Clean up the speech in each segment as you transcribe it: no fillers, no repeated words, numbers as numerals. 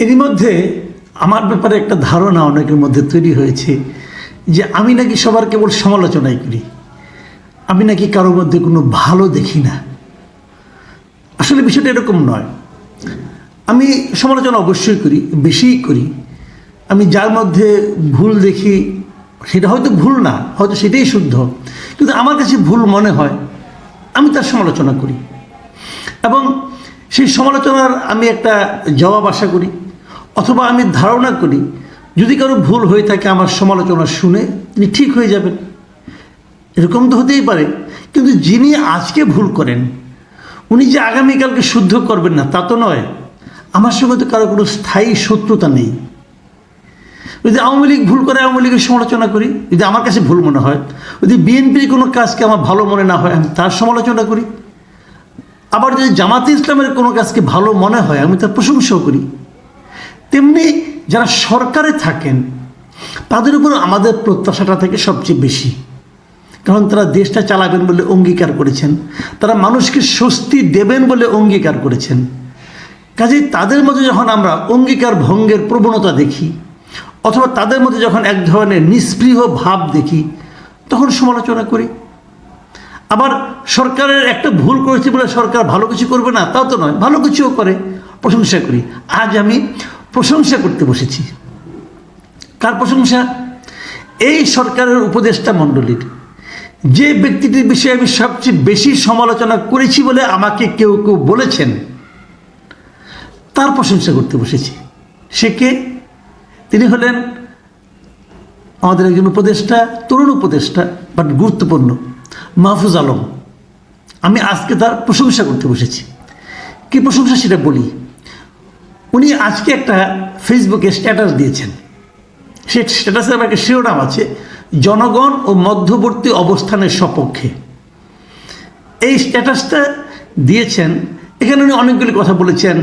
এরই মধ্যে আমার ব্যাপারে একটা ধারণা অনেকের মধ্যে তৈরি হয়েছে যে আমি নাকি সবার কেবল সমালোচনাই করি, আমি নাকি কারোর মধ্যে কোনো ভালো দেখি না। আসলে বিষয়টা এরকম নয়। আমি সমালোচনা অবশ্যই করি, বেশিই করি। আমি যার মধ্যে ভুল দেখি সেটা হয়তো ভুল না, হয়তো সেটাই শুদ্ধ, কিন্তু আমার কাছে ভুল মনে হয় আমি তার সমালোচনা করি এবং সেই সমালোচনার আমি একটা জবাব আশা করি, অথবা আমি ধারণা করি যদি কারো ভুল হয়ে থাকে আমার সমালোচনা শুনে তিনি ঠিক হয়ে যাবেন। এরকম তো হতেই পারে, কিন্তু যিনি আজকে ভুল করেন উনি যে আগামীকালকে শুদ্ধ করবেন না তা তো নয়। আমার সঙ্গে তো কারো কোনো স্থায়ী শত্রুতা নেই। যদি আওয়ামী লীগ ভুল করে আওয়ামী লীগের সমালোচনা করি, যদি আমার কাছে ভুল মনে হয়, যদি বিএনপির কোনো কাজকে আমার ভালো মনে না হয় আমি তার সমালোচনা করি, আবার যদি জামাতে ইসলামের কোনো কাজকে ভালো মনে হয় আমি তার প্রশংসাও করি। তেমনি যারা সরকারে থাকেন তাদের উপর আমাদের প্রত্যাশাটা থেকে সবচেয়ে বেশি, কারণ তারা দেশটা চালাবেন বলে অঙ্গীকার করেছেন, তারা মানুষকে স্বস্তি দেবেন বলে অঙ্গীকার করেছেন। কাজেই তাদের মধ্যে যখন আমরা অঙ্গীকার ভঙ্গের প্রবণতা দেখি, অথবা তাদের মধ্যে যখন এক ধরনের নিস্পৃহ ভাব দেখি, তখন সমালোচনা করি। আবার সরকারের একটা ভুল করেছে বলে সরকার ভালো কিছু করবে না তাও তো নয়, ভালো কিছুও করে, প্রশংসা করি। আজ আমি প্রশংসা করতে বসেছি। কার প্রশংসা? এই সরকারের উপদেষ্টা মণ্ডলীর, যে ব্যক্তিটির বিষয়ে আমি সবচেয়ে বেশি সমালোচনা করেছি বলে আমাকে কেউ কেউ বলেছেন, তার প্রশংসা করতে বসেছি। সে কে? তিনি হলেন আমাদের একজন উপদেষ্টা, তরুণ উপদেষ্টা, বাট গুরুত্বপূর্ণ, মাহফুজ আলম। আমি আজকে তার প্রশংসা করতে বসেছি। কি প্রশংসা সেটা বলি। উনি আজকে একটা ফেসবুকে স্ট্যাটাস দিয়েছেন। সে স্ট্যাটাসের একটা শিরোনাম আছে, জনগণ ও মধ্যবর্তী অবস্থানের সপক্ষে। এই স্ট্যাটাসটা দিয়েছেন, এখানে উনি অনেকগুলি কথা বলেছেন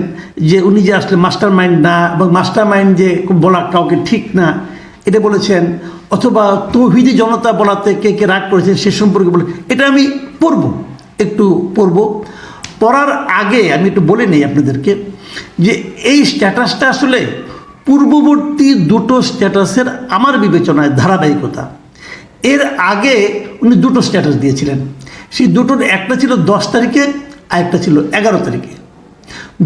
যে উনি যে আসলে মাস্টার মাইন্ড না, এবং মাস্টার মাইন্ড যে বলা কাউকে ঠিক না এটা বলেছেন, অথবা তৌহিদি জনতা বলাতে কে কে রাগ করেছেন সে সম্পর্কে বলে। এটা আমি একটু পড়ব। পড়ার আগে আমি একটু বলে নিই আপনাদেরকে যে এই স্ট্যাটাসটা আসলে পূর্ববর্তী দুটো স্ট্যাটাসের আমার বিবেচনায় ধারাবাহিকতা। এর আগে উনি দুটো স্ট্যাটাস দিয়েছিলেন, সেই দুটোর একটা ছিল 10 তারিখে আর একটা ছিল 11 তারিখে।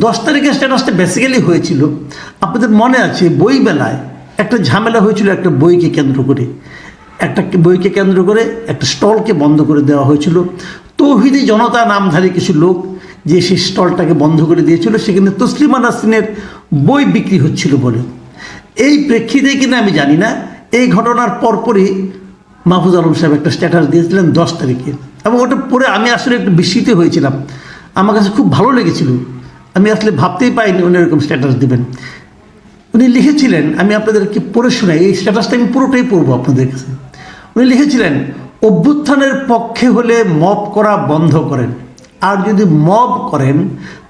10 তারিখের স্ট্যাটাসটা বেসিক্যালি হয়েছিল, আপনাদের মনে আছে বইমেলায় একটা ঝামেলা হয়েছিল একটা বইকে কেন্দ্র করে, একটা স্টলকে বন্ধ করে দেওয়া হয়েছিল। তৌহিদি জনতা নামধারী কিছু লোক যে সেই স্টলটাকে বন্ধ করে দিয়েছিল, সেখানে তসলিমা নাসরিনের বই বিক্রি হচ্ছিল বলে। এই প্রেক্ষিতে কিনা আমি জানি না, এই ঘটনার পরপরই মাহফুজ আলম সাহেব একটা স্ট্যাটাস দিয়েছিলেন 10 তারিখে, এবং ওটা পড়ে আমি আসলে একটু বিস্মিত হয়েছিলাম। আমার কাছে খুব ভালো লেগেছিল। আমি আসলে ভাবতেই পাইনি উনি এরকম স্ট্যাটাস দেবেন। উনি লিখেছিলেন, আমি আপনাদেরকে পড়ে শোনাই, এই স্ট্যাটাসটা আমি পুরোটাই পড়বো আপনাদের কাছে। উনি লিখেছিলেন, অভ্যুত্থানের পক্ষে হলে মব করা বন্ধ করেন, আর যদি মব করেন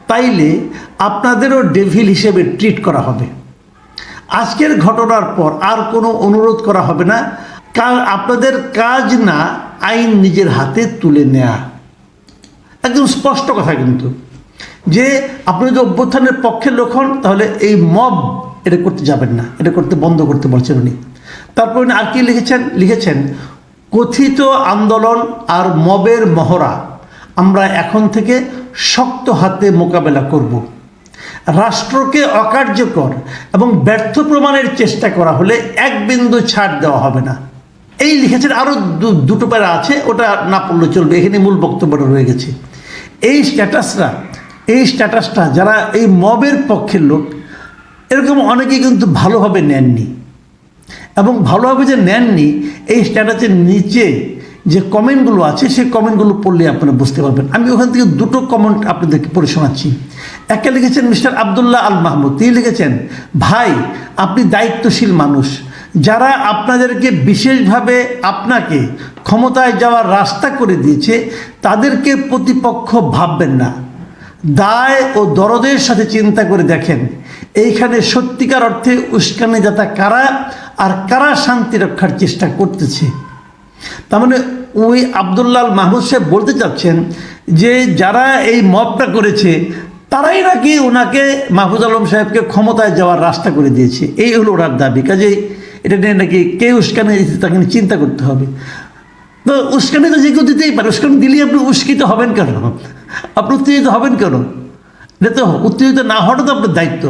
তাইলে আপনাদেরও ডেভিল হিসেবে ট্রিট করা হবে। আজকের ঘটনার পর আর কোনো অনুরোধ করা হবে না, আপনাদের কাজ না আইন নিজের হাতে তুলে নেয়া। একদম স্পষ্ট কথা কিন্তু, যে আপনি যদি অভ্যুত্থানের পক্ষের লোক হন তাহলে এই মব এটা করতে যাবেন না, এটা করতে বন্ধ করতে বলছেন উনি। তারপর উনি আর কি লিখেছেন, কথিত আন্দোলন আর মবের মহড়া আমরা এখন থেকে শক্ত হাতে মোকাবেলা করব। রাষ্ট্রকে অকার্যকর এবং ব্যর্থ প্রমাণের চেষ্টা করা হলে এক বিন্দু ছাড় দেওয়া হবে না। এই লিখেছেন। আরও দুটো প্যারা আছে, ওটা না পড়লে চলবে, এখানে মূল বক্তব্যটা রয়ে গেছে। এই স্ট্যাটাসটা যারা এই মবের পক্ষের লোক, এরকম অনেকেই কিন্তু ভালোভাবে নেননি, এবং ভালোভাবে যে নেননি এই স্ট্যাটাসের নিচে যে কমেন্টগুলো আছে সেই কমেন্টগুলো পড়লে আপনারা বুঝতে পারবেন। আমি ওখান থেকে দুটো কমেন্ট আপনাদেরকে পড়ে শোনাচ্ছি। একটা লিখেছেন মিস্টার আবদুল্লাহ আল মাহমুদ, তিনি লিখেছেন, ভাই আপনি দায়িত্বশীল মানুষ, যারা আপনাদেরকে বিশেষভাবে আপনাকে ক্ষমতায় যাওয়ার রাস্তা করে দিয়েছে তাদেরকে প্রতিপক্ষ ভাববেন না। দায় ও দরদের সাথে চিন্তা করে দেখেন এইখানে সত্যিকার অর্থে উস্কানিদাতা কারা আর কারা শান্তি রক্ষার চেষ্টা করতেছে। তার মানে ওই আবদুল্লাহ আল মাহমুদ সাহেব বলতে চাচ্ছেন যে যারা এই মবটা করেছে তারাই নাকি ওনাকে মাহফুজ আলম সাহেবকে ক্ষমতায় যাওয়ার রাস্তা করে দিয়েছে, এই হলো ওনার দাবি। কাজেই এটা নিয়ে নাকি কে উস্কানি দিয়েছে তাকে নিয়ে চিন্তা করতে হবে। তো উস্কানি তো যে কেউ দিতেই পারে, উস্কানি দিলে আপনি উস্কিত হবেন কেন, আপনি উত্তেজিত হবেন কেন? এটা তো উত্তেজিত না হওয়াটা তো আপনার দায়িত্ব।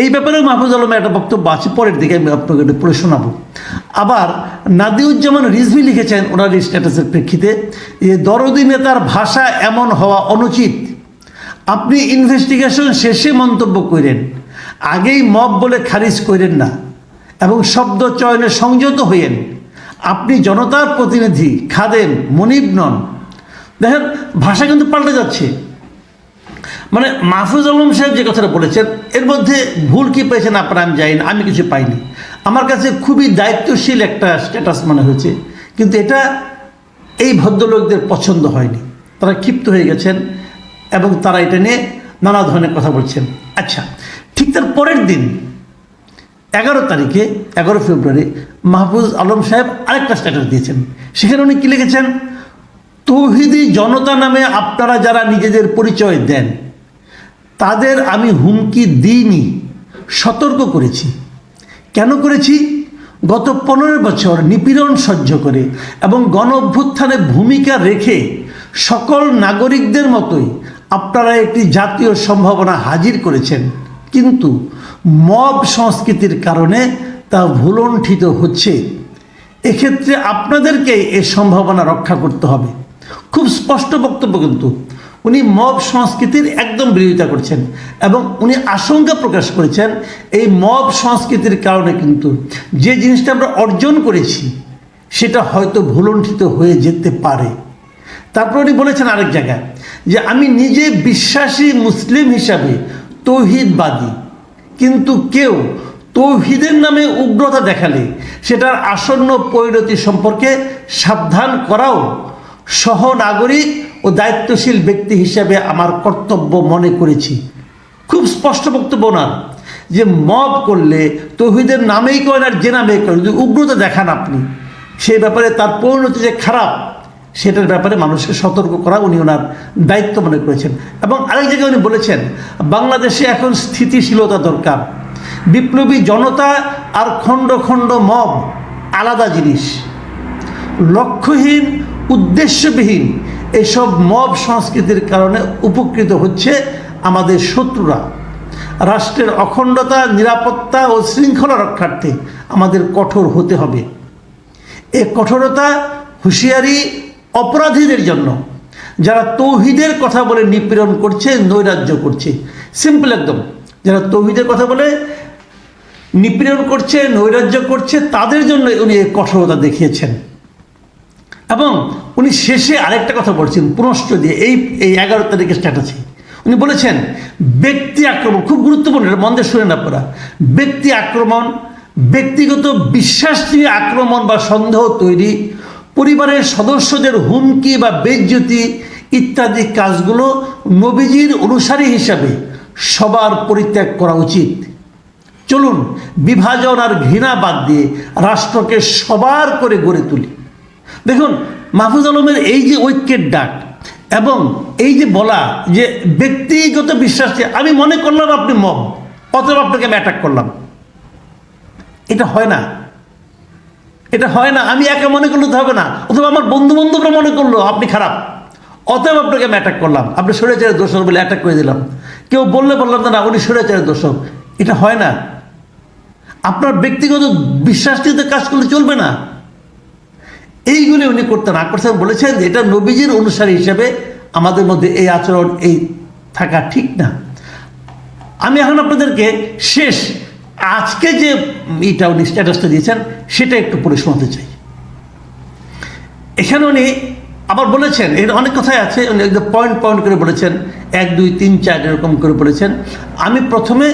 এই ব্যাপারে মাহফুজ আলমের একটা বক্তব্য আছে, পরের দিকে আমি আপনাকে এটা পড়ে শোনাবো। আবার নাদিউজ্জামান রিজভী লিখেছেন ওনার স্ট্যাটাসের প্রেক্ষিতে যে দরদি নেতার ভাষা এমন হওয়া অনুচিত। আপনি ইনভেস্টিগেশন শেষে মন্তব্য করেন, আগেই মব বলে খারিজ করেন না এবং শব্দ চয়নে সংযত হইয়েন। আপনি জনতার প্রতিনিধি, খাদেম, মনিব নন। দেখেন ভাষা কিন্তু পাল্টে যাচ্ছে। মানে মাহফুজ আলম সাহেব যে কথাটা বলেছেন এর মধ্যে ভুল কি পেয়েছেন আপনারা আমি জানি না, আমি কিছু পাইনি। আমার কাছে খুবই দায়িত্বশীল একটা স্ট্যাটাস মনে হয়েছে, কিন্তু এটা এই ভদ্রলোকদের পছন্দ হয়নি, তারা ক্ষিপ্ত হয়ে গেছেন এবং তারা এটা নিয়ে নানা ধরনের কথা বলছেন। আচ্ছা, ঠিক তার পরের দিন 11 তারিখে 11 ফেব্রুয়ারি মাহফুজ আলম সাহেব আরেকটা স্ট্যাটাস দিয়েছেন। সেখানে উনি কী লিখেছেন? তৌহিদি জনতা নামে আপনারা যারা নিজেদের পরিচয় দেন তাদের আমি হুমকি দিইনি, সতর্ক করেছি। কেন করেছি? গত 15 বছর নিপীড়ন সহ্য করে এবং গণ অভ্যুত্থানে ভূমিকা রেখে সকল নাগরিকদের মতোই আপনারা একটি জাতীয় সম্ভাবনা হাজির করেছেন, কিন্তু মব সংস্কৃতির কারণে তা ভুলণ্ঠিত হচ্ছে। এক্ষেত্রে আপনাদেরকে এই সম্ভাবনা রক্ষা করতে হবে। খুব স্পষ্ট বক্তব্য, কিন্তু উনি মব সংস্কৃতির একদম বিরোধিতা করছেন এবং উনি আশঙ্কা প্রকাশ করেছেন এই মব সংস্কৃতির কারণে কিন্তু যে জিনিসটা আমরা অর্জন করেছি সেটা হয়তো ভুলণ্ঠিত হয়ে যেতে পারে। তারপর উনি বলেছেন আরেক জায়গায় যে আমি নিজে বিশ্বাসী মুসলিম হিসাবে তৌহিদবাদী, কিন্তু কেউ তৌহিদের নামে উগ্রতা দেখালে সেটার আসন্ন পরিণতি সম্পর্কে সাবধান করাও সহনাগরিক ও দায়িত্বশীল ব্যক্তি হিসাবে আমার কর্তব্য মনে করেছি। খুব স্পষ্ট বক্তব্য ওনার যে মব করলে তৌহিদের নামেই করেন আর যে নামেই করেন, যদি উগ্রতা দেখান আপনি, সেই ব্যাপারে তার পরিণতি যে খারাপ সেটার ব্যাপারে মানুষকে সতর্ক করা উনি ওনার দায়িত্ব মনে করেছেন। এবং আরেক জায়গায় উনি বলেছেন বাংলাদেশে এখন স্থিতিশীলতা দরকার। বিপ্লবী জনতা আর খণ্ড খণ্ড মব আলাদা জিনিস। লক্ষ্যহীন, উদ্দেশ্যবিহীন এসব মব সংস্কৃতির কারণে উপকৃত হচ্ছে আমাদের শত্রুরা। রাষ্ট্রের অখণ্ডতা, নিরাপত্তা ও শৃঙ্খলা রক্ষার্থে আমাদের কঠোর হতে হবে। এই কঠোরতা হুঁশিয়ারি অপরাধীদের জন্য, যারা তৌহিদের কথা বলে নিপীড়ন করছে, নৈরাজ্য করছে। সিম্পল একদম, যারা তৌহিদের কথা বলে নিপীড়ন করছে, নৈরাজ্য করছে, তাদের জন্য উনি এই কঠোরতা দেখিয়েছেন। এবং উনি শেষে আরেকটা কথা বলছেন পুনশ্চ দিয়ে, এই 11 তারিখের স্ট্যাটাসে উনি বলেছেন ব্যক্তি আক্রমণ, খুব গুরুত্বপূর্ণ, এটা মন দিয়ে শুনেন আপনারা। ব্যক্তি আক্রমণ, ব্যক্তিগত বিশ্বাস নিয়ে আক্রমণ বা সন্দেহ তৈরি, পরিবারের সদস্যদের হুমকি বা বেইজ্জতি ইত্যাদি কাজগুলো নবীজির অনুসারী হিসাবে সবার পরিত্যাগ করা উচিত। চলুন বিভাজন আর ঘৃণা বাদ দিয়ে রাষ্ট্রকে সবার করে গড়ে তুলি। দেখুন মাহফুজ আলমের এই যে ঐক্যের ডাক এবং এই যে বলা যে ব্যক্তিগত বিশ্বাস, আমি মনে করলাম আপনি মব, অতএব আপনাকে আমি অ্যাটাক করলাম, এটা হয় না, এটা হয় না। আমি একা মনে করলে তো হবে না, অথবা আমার বন্ধু বান্ধবরা মনে করলো আপনি খারাপ, অতএব আপনাকে আমি অ্যাটাক করলাম, আপনি স্বৈরাচারের দোষক বলে অ্যাটাক করে দিলাম। কেউ বললে বললাম না উনি স্বৈরাচারের দোষক, এটা হয় না। আপনার ব্যক্তিগত বিশ্বাস নিয়ে কাজ করলে চলবে না। এইগুলি উনি করতে না করছেন, বলেছেন যে এটা নবীজির অনুসারী হিসেবে আমাদের মধ্যে এই আচরণ এই থাকা ঠিক না। আমি এখন আপনাদেরকে শেষ আজকে যে এইটা উনি স্ট্যাটাসটা দিয়েছেন সেটা একটু পড়ে শোনাতে চাই। এখানে উনি আবার বলেছেন, এর অনেক কথাই আছে, উনি একদম পয়েন্ট পয়েন্ট করে বলেছেন, 1, 2, 3, 4 এরকম করে বলেছেন। আমি প্রথমে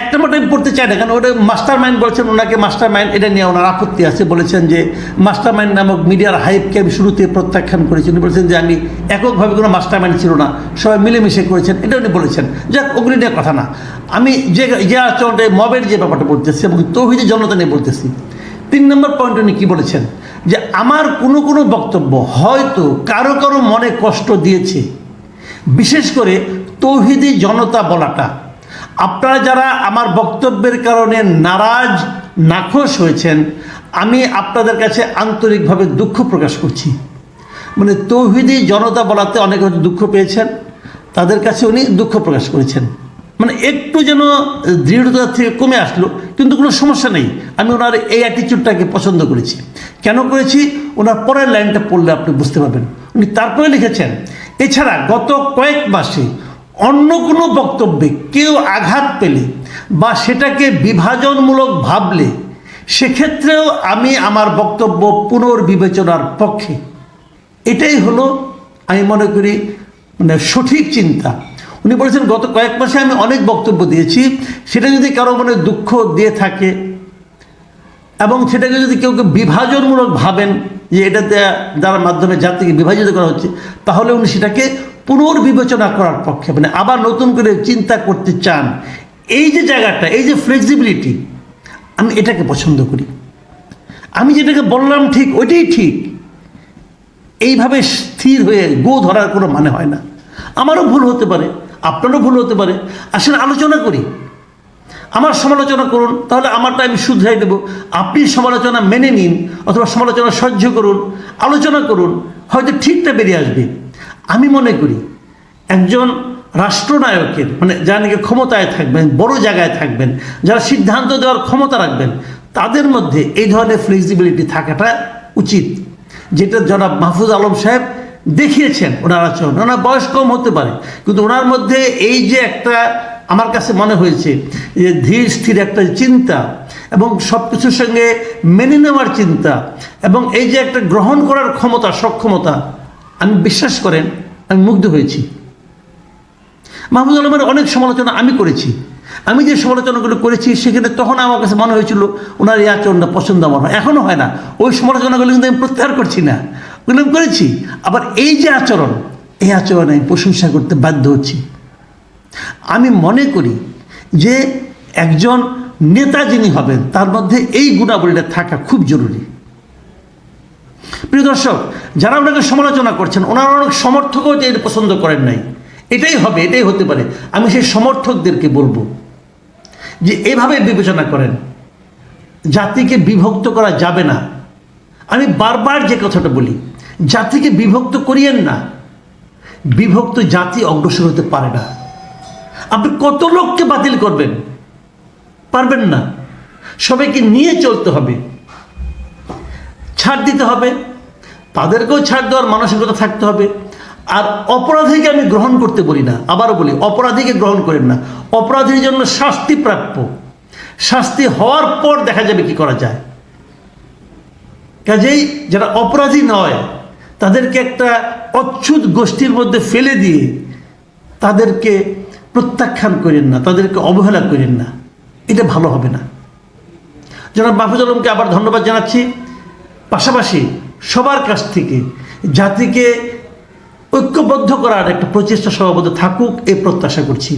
একটা মোটাই পড়তে চাই না, কারণ ওটা মাস্টার মাইন্ড বলছেন, ওনাকে মাস্টার মাইন্ড, এটা নিয়ে ওনার আপত্তি আছে। বলেছেন যে মাস্টার মাইন্ড নামক মিডিয়ার হাইপকে আমি শুরুতে প্রত্যাখ্যান করেছি। উনি বলেছেন যে আমি এককভাবে কোনো মাস্টার মাইন্ড ছিল না, সবাই মিলেমিশে করেছেন, এটা উনি বলেছেন। যাক, ওগুলি নিয়ে কথা না। আমি যে আচরণটা মবের যে ব্যাপারটা বলতেছি এবং তৌহিদি জনতা নিয়ে বলতেছি। 3 নম্বর পয়েন্ট উনি কী বলেছেন, যে আমার কোনো বক্তব্য হয়তো কারো মনে কষ্ট দিয়েছে, বিশেষ করে তৌহিদি জনতা বলাটা, আপনারা যারা আমার বক্তব্যের কারণে নারাজ নাখোশ হয়েছেন, আমি আপনাদের কাছে আন্তরিকভাবে দুঃখ প্রকাশ করছি। মানে তৌহিদি জনতা বলাতে অনেকে হয়তো দুঃখ পেয়েছেন, তাদের কাছে উনি দুঃখ প্রকাশ করেছেন। মানে একটু যেন দৃঢ়তা থেকে কমে আসলো, কিন্তু কোনো সমস্যা নেই। আমি ওনার এই অ্যাটিটিউডটাকে পছন্দ করেছি। কেন করেছি, ওনার পরের লাইনটা পড়লে আপনি বুঝতে পারবেন। উনি তারপরে লিখেছেন, এছাড়া গত কয়েক মাসে অন্য কোনো বক্তব্যে কেউ আঘাত পেলে বা সেটাকে বিভাজনমূলক ভাবলে সেক্ষেত্রেও আমি আমার বক্তব্য পুনর্বিবেচনার পক্ষে। এটাই হলো আমি মনে করি মানে সঠিক চিন্তা। উনি বলেছেন গত কয়েক মাসে আমি অনেক বক্তব্য দিয়েছি, সেটা যদি কারো মনে দুঃখ দিয়ে থাকে এবং সেটাকে যদি কেউ বিভাজনমূলক ভাবেন যে এটাতে যার মাধ্যমে জাতিকে বিভাজিত করা হচ্ছে, তাহলে উনি সেটাকে পুনর্বিবেচনা করার পক্ষে, মানে আবার নতুন করে চিন্তা করতে চান। এই যে জায়গাটা, এই যে ফ্লেক্সিবিলিটি, আমি এটাকে পছন্দ করি। আমি যেটাকে বললাম ঠিক ওইটাই ঠিক, এইভাবে স্থির হয়ে গো ধরার কোনো মানে হয় না। আমারও ভুল হতে পারে, আপনারও ভুল হতে পারে। আসলে আলোচনা করি, আমার সমালোচনা করুন, তাহলে আমারটা আমি শুধরাই দেব। আপনি সমালোচনা মেনে নিন অথবা সমালোচনা সহ্য করুন, আলোচনা করুন, হয়তো ঠিকটা বেরিয়ে আসবে। আমি মনে করি একজন রাষ্ট্রনায়কের, মানে যারা নাকি ক্ষমতায় থাকবেন, বড় জায়গায় থাকবেন, যারা সিদ্ধান্ত দেওয়ার ক্ষমতা রাখবেন, তাদের মধ্যে এই ধরনের ফ্লেক্সিবিলিটি থাকাটা উচিত, যেটা জনাব মাহফুজ আলম সাহেব দেখিয়েছেন। ওনার আচরণ, ওনার বয়স কম হতে পারে, কিন্তু ওনার মধ্যে এই যে একটা আমার কাছে মনে হয়েছে যে ধীর স্থির একটা চিন্তা এবং সব কিছুর সঙ্গে মেনে নেওয়ার চিন্তা এবং এই যে একটা গ্রহণ করার ক্ষমতা, সক্ষমতা, আমি বিশ্বাস করেন আমি মুগ্ধ হয়েছি। মাহফুজ আলমের অনেক সমালোচনা আমি করেছি। আমি যে সমালোচনাগুলো করেছি সেখানে তখন আমার কাছে মনে হয়েছিল ওনার এই আচরণটা পছন্দ আমার হয়, এখনও হয় না। ওই সমালোচনাগুলো কিন্তু আমি প্রত্যাহার করছি না, ওগুলো আমি করেছি। আবার এই যে আচরণ, এই আচরণে আমি প্রশংসা করতে বাধ্য হচ্ছি। আমি মনে করি যে একজন নেতা যিনি হবেন তার মধ্যে এই গুণাবলীটা থাকা খুব জরুরি। প্রিয় দর্শক, যারা ওনাকে সমালোচনা করছেন, ওনারা অনেক সমর্থকও যে এটা পছন্দ করেন নাই। এটাই হবে, এটাই হতে পারে। আমি সেই সমর্থকদেরকে বলবো যে এভাবে বিবেচনা করেন, জাতিকে বিভক্ত করা যাবে না। আমি বারবার যে কথাটা বলি, জাতিকে বিভক্ত করিয়েন না। বিভক্ত জাতি অগ্রসর হতে পারে না। আপনি কত লোককে বাতিল করবেন? পারবেন না। সবাইকে নিয়ে চলতে হবে, ছাড় দিতে হবে, তাদেরকেও ছাড় দেওয়ার মানসিকতা থাকতে হবে। আর অপরাধীকে আমি গ্রহণ করতে বলি না, আবারও বলি অপরাধীকে গ্রহণ করেন না। অপরাধীর জন্য শাস্তি প্রাপ্য, শাস্তি হওয়ার পর দেখা যাবে কি করা যায়। কাজেই যারা অপরাধী নয় তাদেরকে একটা অচ্ছুত গোষ্ঠীর মধ্যে ফেলে দিয়ে তাদেরকে প্রত্যাখ্যান করেন না, তাদেরকে অবহেলা করেন না, এটা ভালো হবে না। জনাব মাহফুজ আলমকে আবার ধন্যবাদ জানাচ্ছি। পাশাপাশি সবার কাছ থেকে জাতিকে ঐক্যবদ্ধ করার একটা প্রচেষ্টা সর্বদা থাকুক, এই প্রত্যাশা করছি।